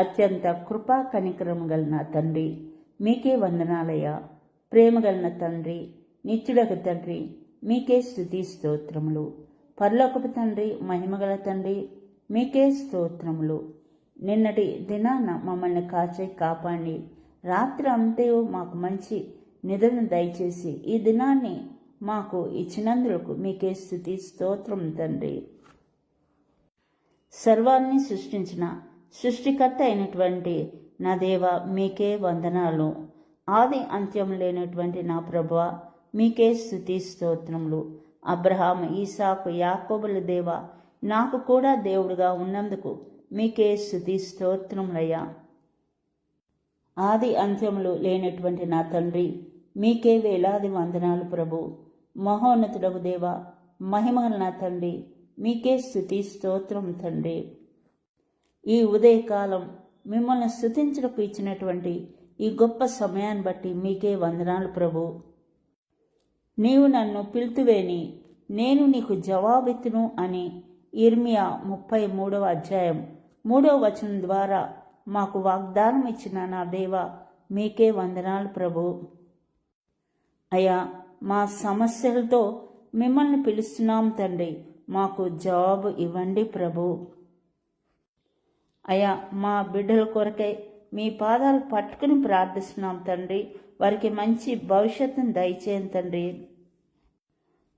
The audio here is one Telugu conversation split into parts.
అత్యంత కృపా కనికరం గల నా తండ్రి, మీకే వందనాలయ్యా. ప్రేమ గల తండ్రి, నిత్యుడకు తండ్రి, మీకే స్తుతి స్తోత్రములు. పరలోకపు తండ్రి, మహిమగల తండ్రి, మీకే స్తోత్రములు. నిన్నటి దినాన మమ్మల్ని కాపాడి రాత్రి అంతయు మాకు మంచి నిద్రను దయచేసి ఈ దినాన్ని మాకు ఇచ్చినందులకు మీకే స్తుతి స్తోత్రం తండ్రి. సర్వాన్ని సృష్టించిన సృష్టికర్త అయినటువంటి నా దేవ, మీకే వందనాలు. ఆది అంత్యం లేనటువంటి నా ప్రభువ, మీకే స్తుతి స్తోత్రములు. అబ్రహాము, ఈసాకు, యాకోబుల దేవ, నాకు కూడా దేవుడుగా ఉన్నందుకు మీకే స్తుతి స్తోత్రములయ్యా. ఆది అంత్యములు లేనటువంటి నా తండ్రి, మీకే వేలాది వందనాలు ప్రభు. మహోన్నతుడగు దేవ, మహిమగల నా తండ్రి, మీకే స్తుతి స్తోత్రం తండ్రి. ఈ ఉదయకాలం మిమ్మల్ని స్తుతించడానికి ఇచ్చినటువంటి ఈ గొప్ప సమయాన్ని బట్టి మీకే వందనాలు ప్రభు. నీవు నన్ను పిలుతువేని నేను నీకు జవాబిత్తును అని ఇర్మియా 33వ అధ్యాయం 3వ వచనం ద్వారా మాకు వాగ్దానం ఇచ్చిన నా దేవ, మీకే వందనాలు ప్రభు. అయ్యా, మా సమస్యలతో మిమ్మల్ని పిలుస్తున్నాం తండ్రి, మాకు జవాబు ఇవ్వండి ప్రభు. అయ్యా, మా బిడ్డల కొరకై మీ పాదాలు పట్టుకుని ప్రార్థిస్తున్నాం తండ్రి, వారికి మంచి భవిష్యత్తును దయచేయండి తండ్రి.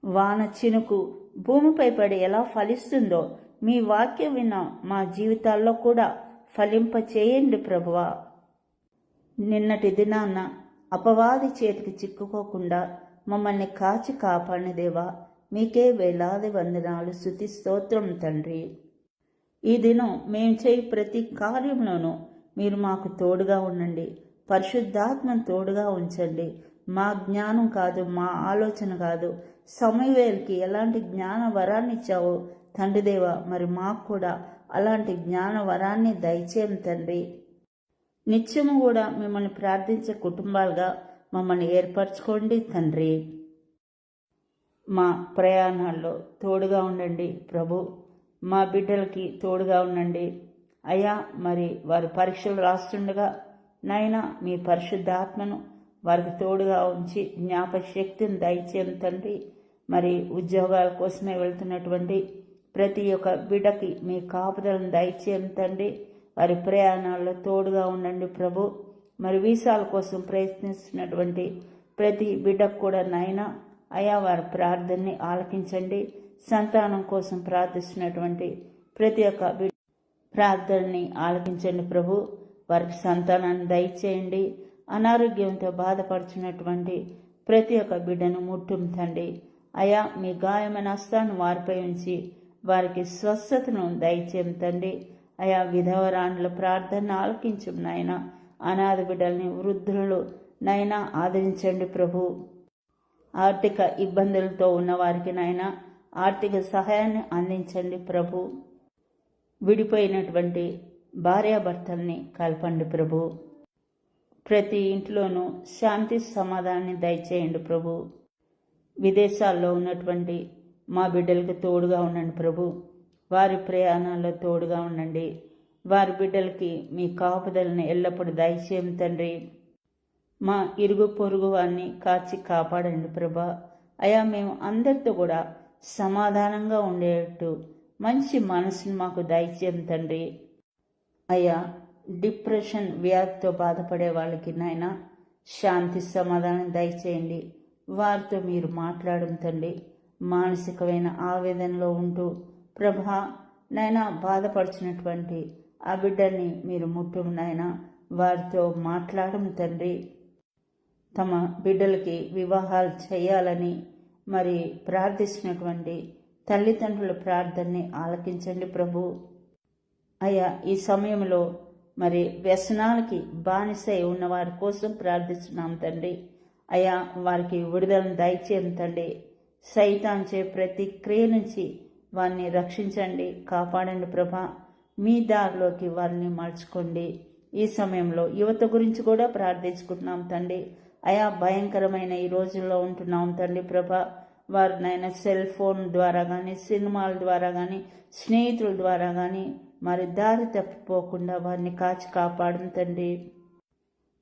వాన చినుకు భూమిపై పడి ఎలా ఫలిస్తుందో మీ వాక్యం విన్న మా జీవితాల్లో కూడా ఫలింప చేయండి ప్రభువా. నిన్నటి దినాన్న అపవాది చేతికి చిక్కుకోకుండా మమ్మల్ని కాచి కాపాడిన దేవా, మీకే వేలాది వందనాలు, స్తుతి స్తోత్రం తండ్రి. ఈ దినం మేము చేయి ప్రతి కార్యంలోనూ మీరు మాకు తోడుగా ఉండండి. పరిశుద్ధాత్మను తోడుగా ఉంచండి. మా జ్ఞానం కాదు, మా ఆలోచన కాదు. సమూయేలుకి ఎలాంటి జ్ఞాన వరాన్ని ఇచ్చావో తండ్రి దేవ, మరి మాకు కూడా అలాంటి జ్ఞాన వరాన్ని దయచేయం తండ్రి. నిత్యము కూడా మిమ్మల్ని ప్రార్థించే కుటుంబాలుగా మమ్మల్ని ఏర్పరచుకోండి తండ్రి. మా ప్రయాణాల్లో తోడుగా ఉండండి ప్రభు. మా బిడ్డలకి తోడుగా ఉండండి అయ్యా. మరి వారు పరీక్షలు రాస్తుండగా నాయనా, మీ పరిశుద్ధాత్మను వారికి తోడుగా ఉంచి జ్ఞాపశక్తిని దయచేయం తండ్రి. మరి ఉద్యోగాల కోసమే వెళ్తున్నటువంటి ప్రతి ఒక్క బిడ్డకి మీ కాపుదలను దయచేయం తండ్రి. వారి ప్రయాణాల్లో తోడుగా ఉండండి ప్రభు. మరి వీసాల కోసం ప్రయత్నిస్తున్నటువంటి ప్రతి బిడ్డకు కూడా నాయనా అయా, వారి ప్రార్థనని ఆలకించండి. సంతానం కోసం ప్రార్థిస్తున్నటువంటి ప్రతి ఒక్క బిడ్డ ప్రార్థనని ఆలకించండి ప్రభు. వారికి సంతానాన్ని దయచేయండి. అనారోగ్యంతో బాధపడుచున్నటువంటి ప్రతి ఒక్క బిడ్డను ముట్టుంతండి అయా. మీ గాయమైన హస్తాన్ని వారిపై ఉంచి వారికి స్వస్థతను దయచేయండి అయా. విధవరాండ్ల ప్రార్థన ఆలకించు నాయన. అనాథ బిడ్డల్ని, వృద్ధులను నైనా ఆదరించండి ప్రభు. ఆర్థిక ఇబ్బందులతో ఉన్నవారికి నాయన ఆర్థిక సహాయాన్ని అందించండి ప్రభు. విడిపోయినటువంటి భార్యాభర్తల్ని కలపండి ప్రభు. ప్రతి ఇంట్లోనూ శాంతి సమాధానాన్ని దయచేయండి ప్రభు. విదేశాల్లో ఉన్నటువంటి మా బిడ్డలకు తోడుగా ఉండండి ప్రభు. వారి ప్రయాణాల్లో తోడుగా ఉండండి. వారి బిడ్డలకి మీ కాపుదలని ఎల్లప్పుడూ దయచేయం తండ్రి. మా ఇరుగు పొరుగు వారిని కాచి కాపాడండి ప్రభా. అయా, మేము అందరితో కూడా సమాధానంగా ఉండేటట్టు మంచి మనసును మాకు దయచేయం తండ్రి. అయ్యా, డిప్రెషన్ వ్యాధితో బాధపడే వాళ్ళకి నాయన శాంతి సమాధానం దయచేయండి. వారితో మీరు మాట్లాడడం తండ్రి. మానసికమైన ఆవేదనలో ఉంటూ ప్రభా నాయన బాధపడుచున్నటువంటి ఆ బిడ్డని మీరు ముట్టు నాయన, వారితో మాట్లాడడం తండ్రి. తమ బిడ్డలకి వివాహాలు చేయాలని మరి ప్రార్థిస్తున్నటువంటి తల్లిదండ్రుల ప్రార్థనని ఆలకించండి ప్రభు. అయ్యా, ఈ సమయంలో మరి వ్యసనాలకి బానిసై ఉన్న వారి కోసం ప్రార్థిస్తున్నాం తండ్రి. అయ్యా, వారికి విడుదలను దయచేయండి తండ్రి. సైతాన్చే ప్రతి క్రియ నుంచి వారిని రక్షించండి, కాపాడండి ప్రభా. మీ దారిలోకి వారిని మలుచుకోండి. ఈ సమయంలో యువత గురించి కూడా ప్రార్థించుకుంటున్నాం తండ్రి. అయా, భయంకరమైన ఈ రోజుల్లో ఉంటున్నాం తండ్రి ప్రభా. వారినైనా సెల్ ఫోన్ ద్వారా కానీ, సినిమాల ద్వారా కానీ, స్నేహితుల ద్వారా కానీ మరి దారి తప్పిపోకుండా వారిని కాచి కాపాడు తండ్రి.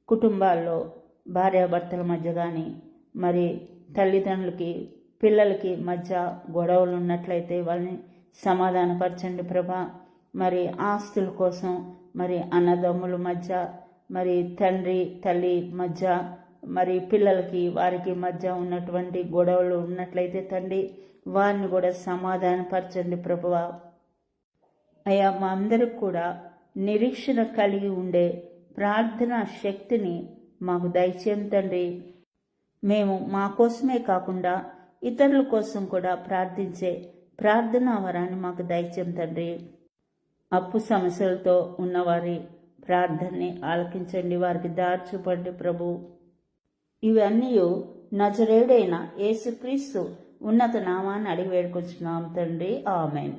కుటుంబాల్లో భార్యాభర్తల మధ్య కానీ మరి తల్లిదండ్రులకి పిల్లలకి మధ్య గొడవలు ఉన్నట్లయితే వాళ్ళని సమాధానపరచండి ప్రభా. మరి ఆస్తుల కోసం మరి అన్నదమ్ముల మధ్య మరి తండ్రి తల్లి మధ్య మరి పిల్లలకి వారికి మధ్య ఉన్నటువంటి గొడవలు ఉన్నట్లయితే తండ్రి వారిని కూడా సమాధానపరచండి ప్రభువా. అయ్యా, మా అందరికి కూడా నిరీక్షణ కలిగి ఉండే ప్రార్థనా శక్తిని మాకు దయచేయం తండ్రి. మేము మా కోసమే కాకుండా ఇతరుల కోసం కూడా ప్రార్థించే ప్రార్థనా వరాన్ని మాకు దయచేయం తండ్రి. అప్పు సమస్యలతో ఉన్నవారి ప్రార్థనని ఆలకించండి, వారికి దారి చూపండి ప్రభు. ఇవన్నీ నజరేయుడైన యేసుక్రీస్తు ఉన్నత నామాన్ని అడిగి వేడుకొచ్చున్నాం తండ్రి. ఆమేన్.